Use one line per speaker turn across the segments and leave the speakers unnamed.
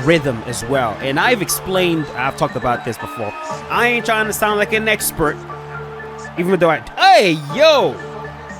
rhythm as well. And I've talked about this before. I ain't trying to sound like an expert, even though hey, yo,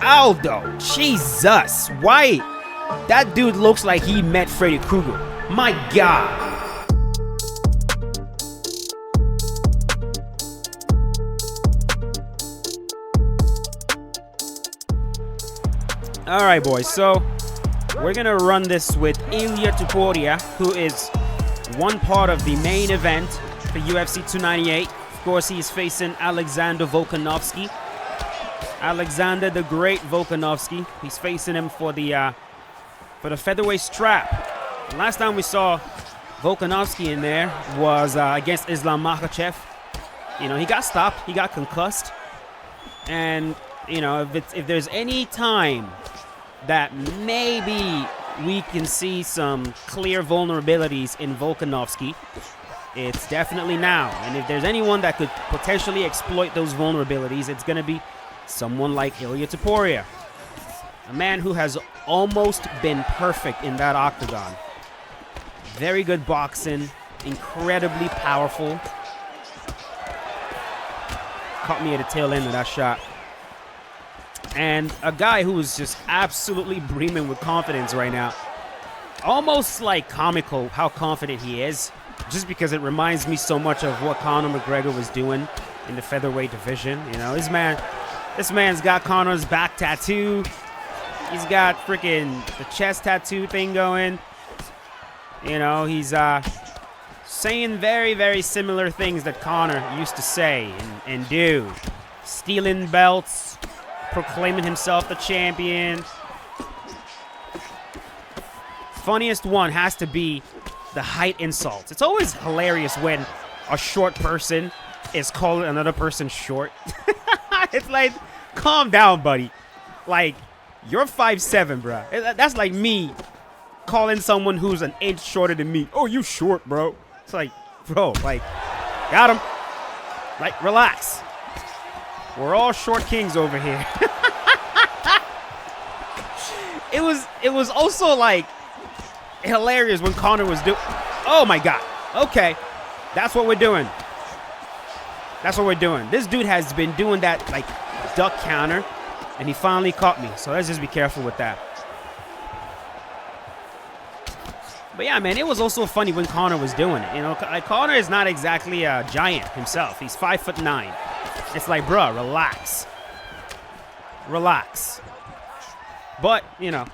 Aldo, Jesus, why? That dude looks like he met Freddy Krueger. My God. All right, boys, so we're going to run this with Ilia Topuria, who is one part of the main event for UFC 298. Of course, he's facing Alexander Volkanovski. Alexander the Great Volkanovski. He's facing him for the featherweight strap. The last time we saw Volkanovski in there was against Islam Makhachev. You know, he got stopped. He got concussed. And, you know, if there's any time that maybe we can see some clear vulnerabilities in Volkanovski, it's definitely now. And if there's anyone that could potentially exploit those vulnerabilities, it's going to be someone like Ilia Topuria. A man who has almost been perfect in that octagon. Very good boxing, incredibly powerful. Caught me at the tail end of that shot. And a guy who is just absolutely brimming with confidence right now. Almost like comical how confident he is. Just because it reminds me so much of what Conor McGregor was doing in the featherweight division. You know, this man's got Conor's back tattoo. He's got freaking the chest tattoo thing going. You know, he's saying very, very similar things that Conor used to say and do. Stealing belts. Proclaiming himself the champion. Funniest one has to be the height insults. It's always hilarious when a short person is calling another person short. It's like, calm down, buddy. Like, you're 5'7", bro. That's like me calling someone who's an inch shorter than me. Oh, you short, bro. It's like, bro, like, got him. Like, relax. We're all short kings over here. It was also like hilarious when Conor was doing. Oh my God. Okay, that's what we're doing. That's what we're doing. This dude has been doing that like duck counter, and he finally caught me. So let's just be careful with that. But yeah, man, it was also funny when Conor was doing it. You know, like Conor is not exactly a giant himself. He's 5'9". It's like, bruh, relax. Relax. But, you know,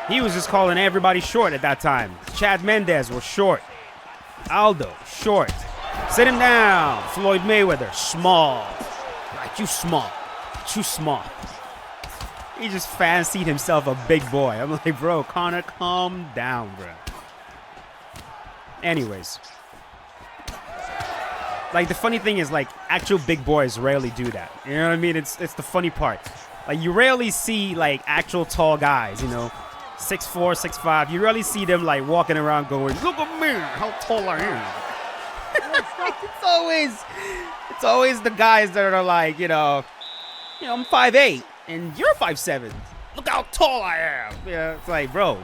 he was just calling everybody short at that time. Chad Mendez was short. Aldo, short. Sit him down. Floyd Mayweather, small. Like, you small. Too small. He just fancied himself a big boy. I'm like, bro, Conor, calm down, bro. Anyways. Like, the funny thing is, like, actual big boys rarely do that. You know what I mean? It's the funny part. Like, you rarely see, like, actual tall guys, you know, 6'4", 6'5". You rarely see them, like, walking around going, look at me, how tall I am. It's always the guys that are like, you know, I'm 5'8", and you're 5'7". Look how tall I am. Yeah, it's like, bro.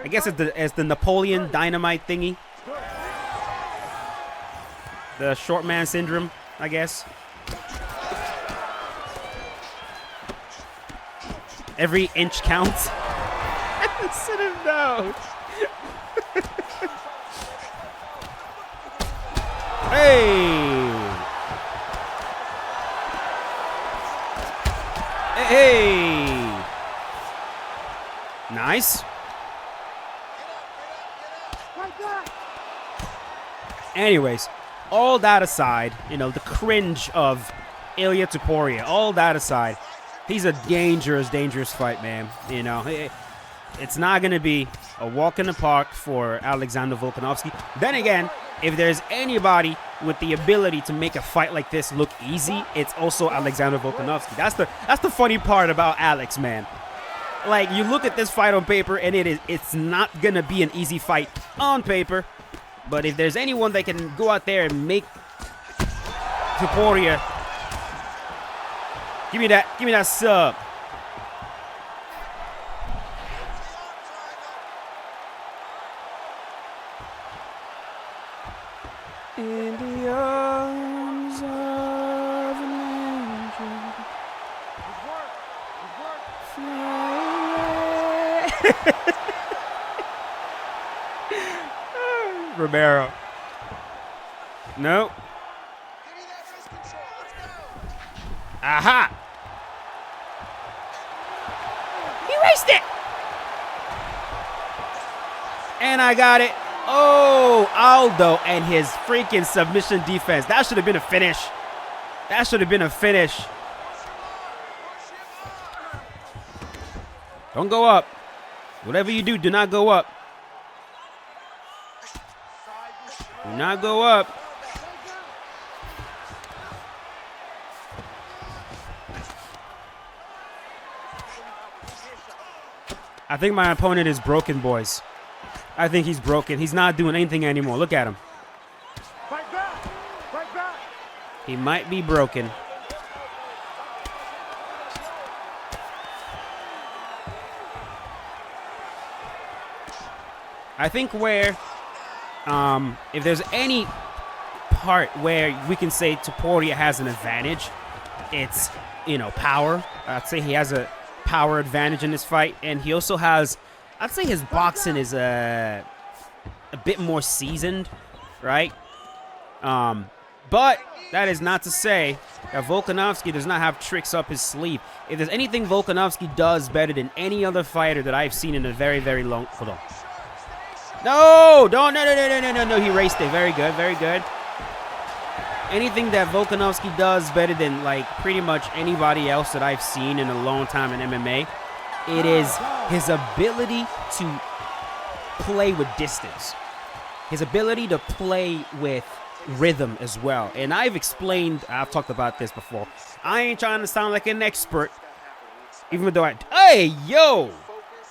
I guess it's the Napoleon Dynamite thingy. The short man syndrome, I guess. Every inch counts. Sit him down. Hey. Hey. Nice. Anyways, all that aside, you know, the cringe of Ilia Topuria, all that aside, he's a dangerous, dangerous fight, man. You know, it's not going to be a walk in the park for Alexander Volkanovski. Then again, if there's anybody with the ability to make a fight like this look easy, it's also Alexander Volkanovski. That's the funny part about Alex, man. Like, you look at this fight on paper, and it's not going to be an easy fight on paper. But if there's anyone that can go out there and make Topuria, give me that sub. In the arms of an angel. Romero. No. Aha! He raced it! And I got it. Oh, Aldo and his freaking submission defense. That should have been a finish. That should have been a finish. Don't go up. Whatever you do not go up. Do not go up. I think my opponent is broken, boys. I think he's broken. He's not doing anything anymore. Look at him.
Fight back. Fight back.
He might be broken. I think where, if there's any part where we can say Topuria has an advantage, it's, power. I'd say he has a power advantage in this fight, and he also has, I'd say his boxing is a bit more seasoned, right? But that is not to say that Volkanovski does not have tricks up his sleeve. If there's anything Volkanovski does better than any other fighter that I've seen in a very, very long... Hold on. No! No. He raced it. Very good, very good. Anything that Volkanovski does better than, pretty much anybody else that I've seen in a long time in MMA, it is his ability to play with distance. His ability to play with rhythm as well. And I've talked about this before. I ain't trying to sound like an expert, even though hey, yo,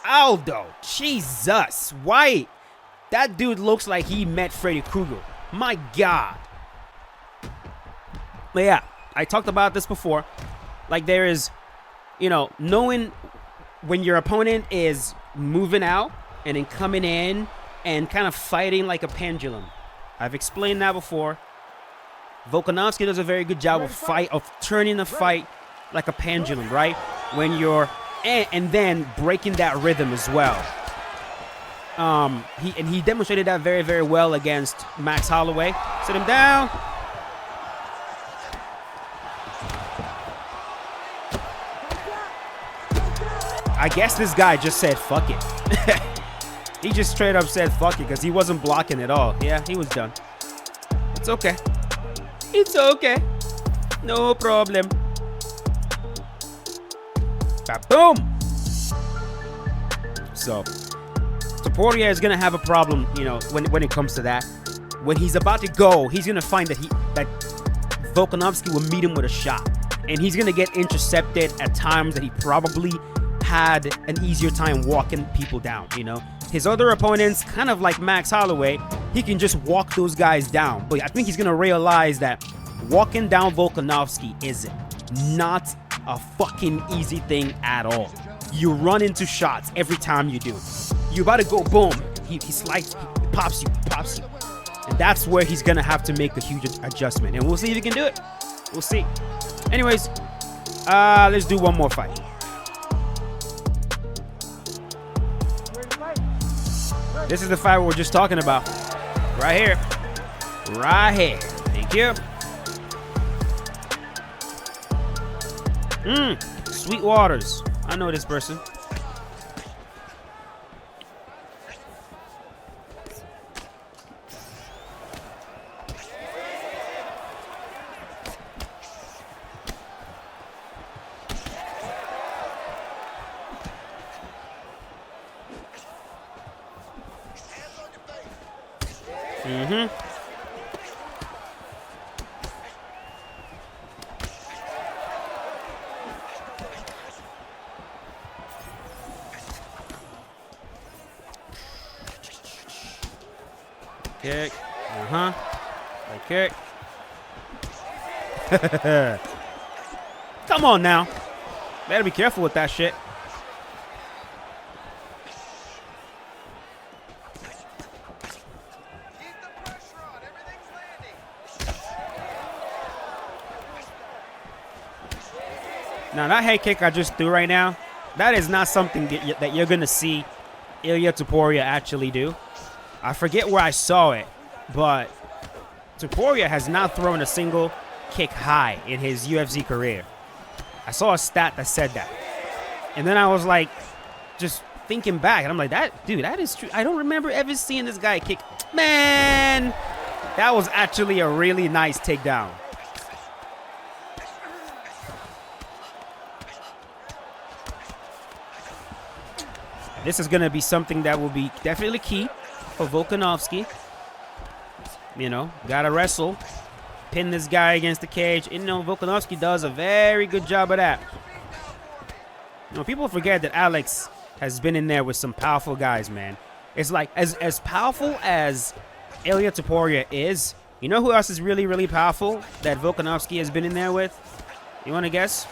Aldo, Jesus, why? That dude looks like he met Freddy Krueger. My God. But yeah, I talked about this before. There is, knowing when your opponent is moving out and then coming in and kind of fighting like a pendulum. I've explained that before. Volkanovski does a very good job of turning the fight like a pendulum, right? When you're and then breaking that rhythm as well. He demonstrated that very, very well against Max Holloway. Sit him down. I guess this guy just said fuck it. He just straight up said fuck it because he wasn't blocking at all. Yeah, he was done. It's okay. It's okay. No problem. Boom. So, Topuria is gonna have a problem, when it comes to that. When he's about to go, he's gonna find that Volkanovski will meet him with a shot, and he's gonna get intercepted at times that he probably had an easier time walking people down. His other opponents, kind of like Max Holloway, he can just walk those guys down. But I think he's gonna realize that walking down Volkanovski is not a fucking easy thing at all. You run into shots every time you do. You about to go boom. He slides, he pops you. And that's where he's gonna have to make a huge adjustment. And we'll see if he can do it. We'll see. Anyways, let's do one more fight. This is the fight we're just talking about. Right here. Right here. Thank you. Sweet Waters. I know this person. Kick. Kick. Come on now. Better be careful with that shit. Now, that head kick I just threw right now, that is not something that you're going to see Ilia Topuria actually do. I forget where I saw it, but Topuria has not thrown a single kick high in his UFC career. I saw a stat that said that. And then I was like, just thinking back, and I'm like, that is true. I don't remember ever seeing this guy kick. Man, that was actually a really nice takedown. This is going to be something that will be definitely key for Volkanovski. You know, got to wrestle, pin this guy against the cage. And, you know, Volkanovski does a very good job of that. You know, people forget that Alex has been in there with some powerful guys, man. It's like, as powerful as Ilia Topuria is, you know who else is really, really powerful that Volkanovski has been in there with? You want to guess?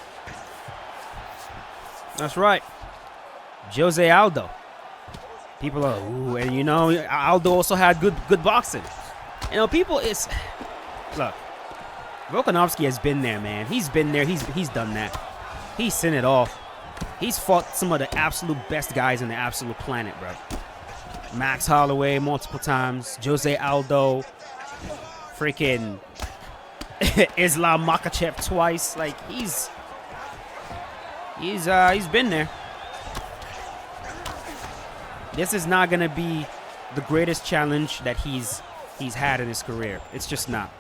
That's right. Jose Aldo. People are, ooh, and you know, Aldo also had good boxing. You know, people is, look, Volkanovski has been there, man. He's been there. He's done that. He's seen it all. He's fought some of the absolute best guys on the absolute planet, bro. Max Holloway multiple times. Jose Aldo. Freaking Islam Makhachev twice. Like, he's been there. This is not gonna be the greatest challenge that he's had in his career. It's just not.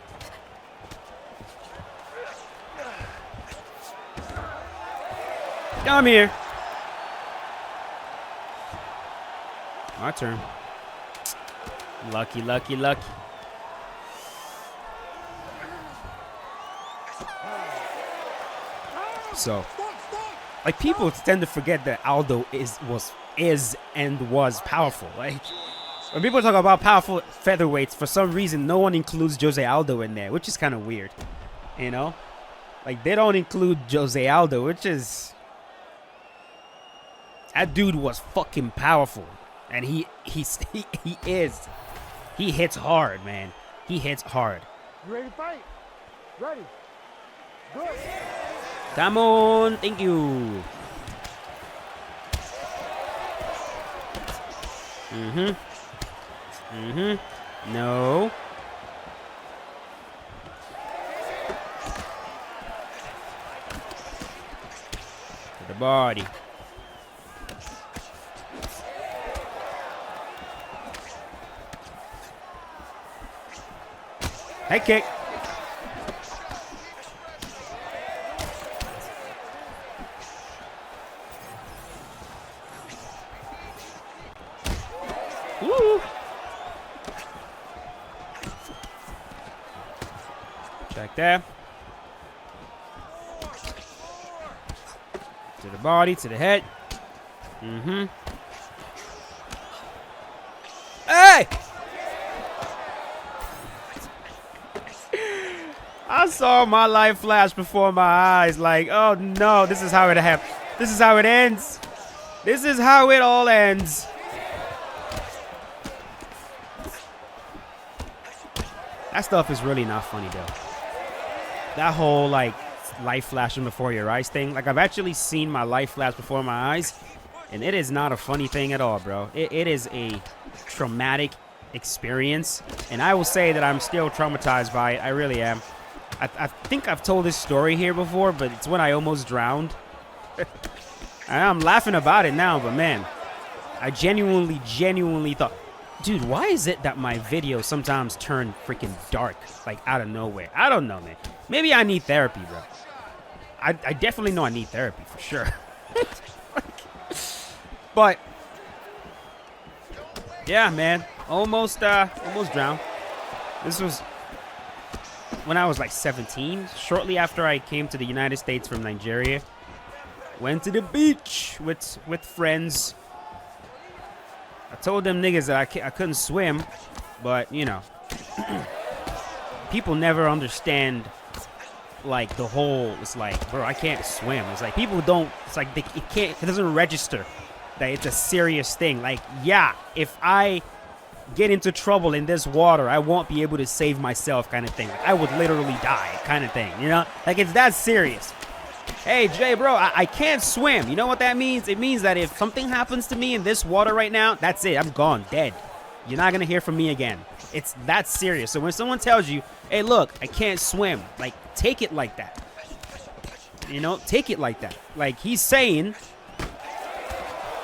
Come here. My turn. Lucky, lucky, lucky. So, like, people tend to forget that Aldo was powerful. Like, when people talk about powerful featherweights, for some reason, no one includes Jose Aldo in there, which is kind of weird. You know? Like, they don't include Jose Aldo, which is... That dude was fucking powerful. And he is. He hits hard, man. He hits hard.
You ready to fight? Ready. Good.
Come on. Thank you. No. To the body. Head kick. Woo. Check there. To the body, to the head. Hey! I saw my life flash before my eyes, like, oh no, this is how it happens. This is how it ends. This is how it all ends. That stuff is really not funny, though. That whole, like, life flashing before your eyes thing. Like, I've actually seen my life flash before my eyes, and it is not a funny thing at all, bro. It is a traumatic experience, and I will say that I'm still traumatized by it. I really am. I think I've told this story here before, but it's when I almost drowned. I'm laughing about it now, but man, I genuinely thought, dude, why is it that my videos sometimes turn freaking dark, like out of nowhere? I don't know, man. Maybe I need therapy, bro. I definitely know I need therapy for sure. But yeah, man, almost drowned. This was when I was like 17, shortly after I came to the United States from Nigeria. Went to the beach with friends. I told them niggas that I couldn't swim, but you know, people never understand, like, the whole, it's like, bro, I can't swim. It's like people don't, it's like it doesn't register that it's a serious thing. Like, yeah, if I get into trouble in this water, I won't be able to save myself, kind of thing. Like, I would literally die, kind of thing, you know? Like, it's that serious. Hey, Jay, bro, I can't swim. You know what that means? It means that if something happens to me in this water right now, that's it. I'm gone, dead. You're not going to hear from me again. It's that serious. So when someone tells you, hey, look, I can't swim, like, take it like that. You know, take it like that. Like, he's saying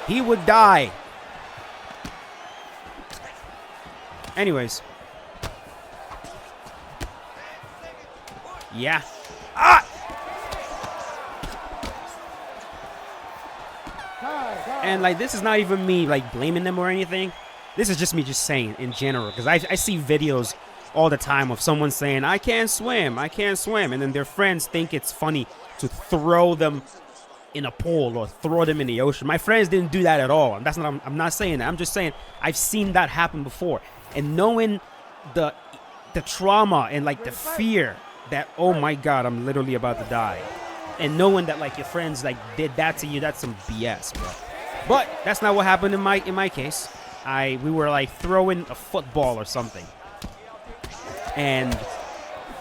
he would die. Anyways. Yeah. Ah! And, like, this is not even me, like, blaming them or anything. This is just me just saying in general. Because I see videos all the time of someone saying, I can't swim, I can't swim. And then their friends think it's funny to throw them in a pool or throw them in the ocean. My friends didn't do that at all. And that's not, I'm not saying that. I'm just saying I've seen that happen before. And knowing the trauma and, like, the fear that, oh, my God, I'm literally about to die. And knowing that, like, your friends, like, did that to you, that's some BS, bro. But that's not what happened in my case. We were, like, throwing a football or something. And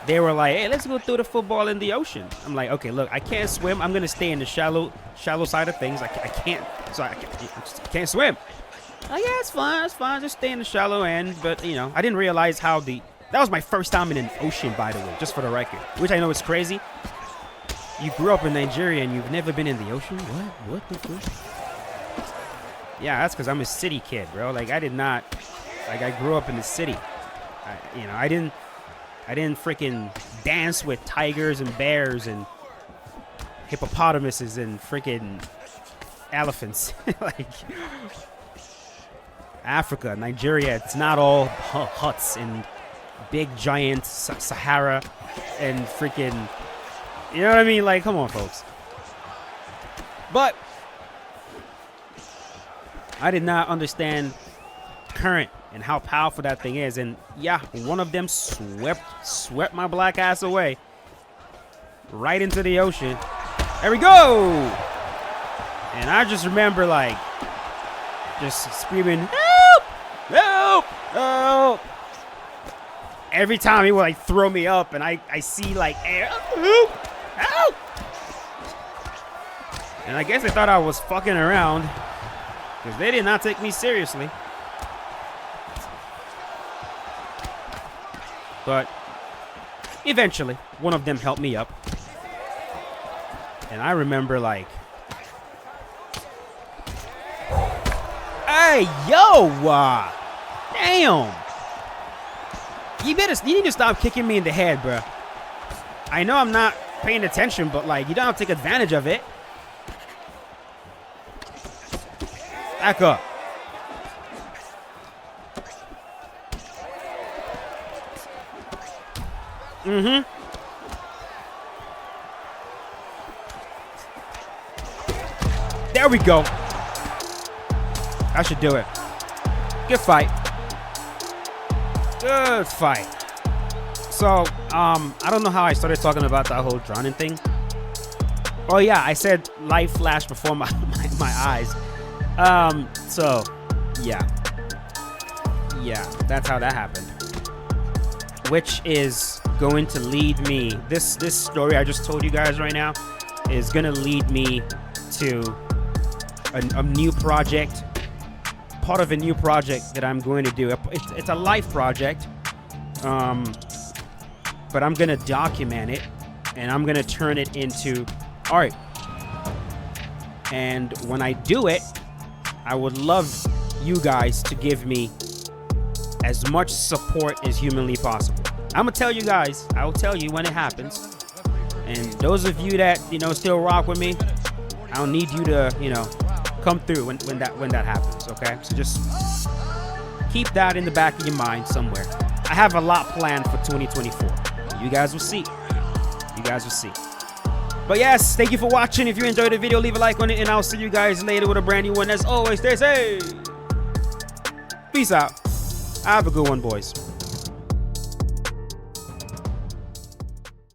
they were like, hey, let's go throw the football in the ocean. I'm like, okay, look, I can't swim. I'm going to stay in the shallow side of things. I can't. So I can't swim. Oh, yeah, it's fine. It's fine. Just stay in the shallow end. But, you know, I didn't realize how that was my first time in an ocean, by the way, just for the record. Which I know is crazy. You grew up in Nigeria and you've never been in the ocean? What the fuck? Yeah, that's because I'm a city kid, bro. Like, I did not, like, I grew up in the city. I didn't freaking dance with tigers and bears and hippopotamuses and freaking elephants. Like, Africa, Nigeria, it's not all huts and big giant Sahara and freaking, you know what I mean? Like, come on, folks. But I did not understand current and how powerful that thing is. And yeah, one of them swept my black ass away right into the ocean. There we go. And I just remember, like, just screaming, help, help, help. Every time he would, like, throw me up and I see, like, air, help, help. And I guess they thought I was fucking around, because they did not take me seriously. But eventually, one of them helped me up. And I remember, like, hey, yo, damn. You need to stop kicking me in the head, bro. I know I'm not paying attention, but, like, you don't have to take advantage of it. Back up. Mm-hmm. There we go. I should do it. Good fight. Good fight. So, I don't know how I started talking about that whole drowning thing. Oh yeah, I said light flashed before my eyes. So, yeah. Yeah, that's how that happened. Which is going to lead me, this story I just told you guys right now is going to lead me to a new project, part of a new project that I'm going to do. It's a life project, but I'm going to document it, and I'm going to turn it into art. And when I do it, I would love you guys to give me as much support as humanly possible. I'm gonna tell you guys. I will tell you when it happens. And those of you that, you know, still rock with me, I'll need you to, you know, come through when that happens. Okay, so just keep that in the back of your mind somewhere. I have a lot planned for 2024. You guys will see. You guys will see. But yes, thank you for watching. If you enjoyed the video, leave a like on it, and I'll see you guys later with a brand new one. As always, stay safe. Peace out. Have a good one, boys.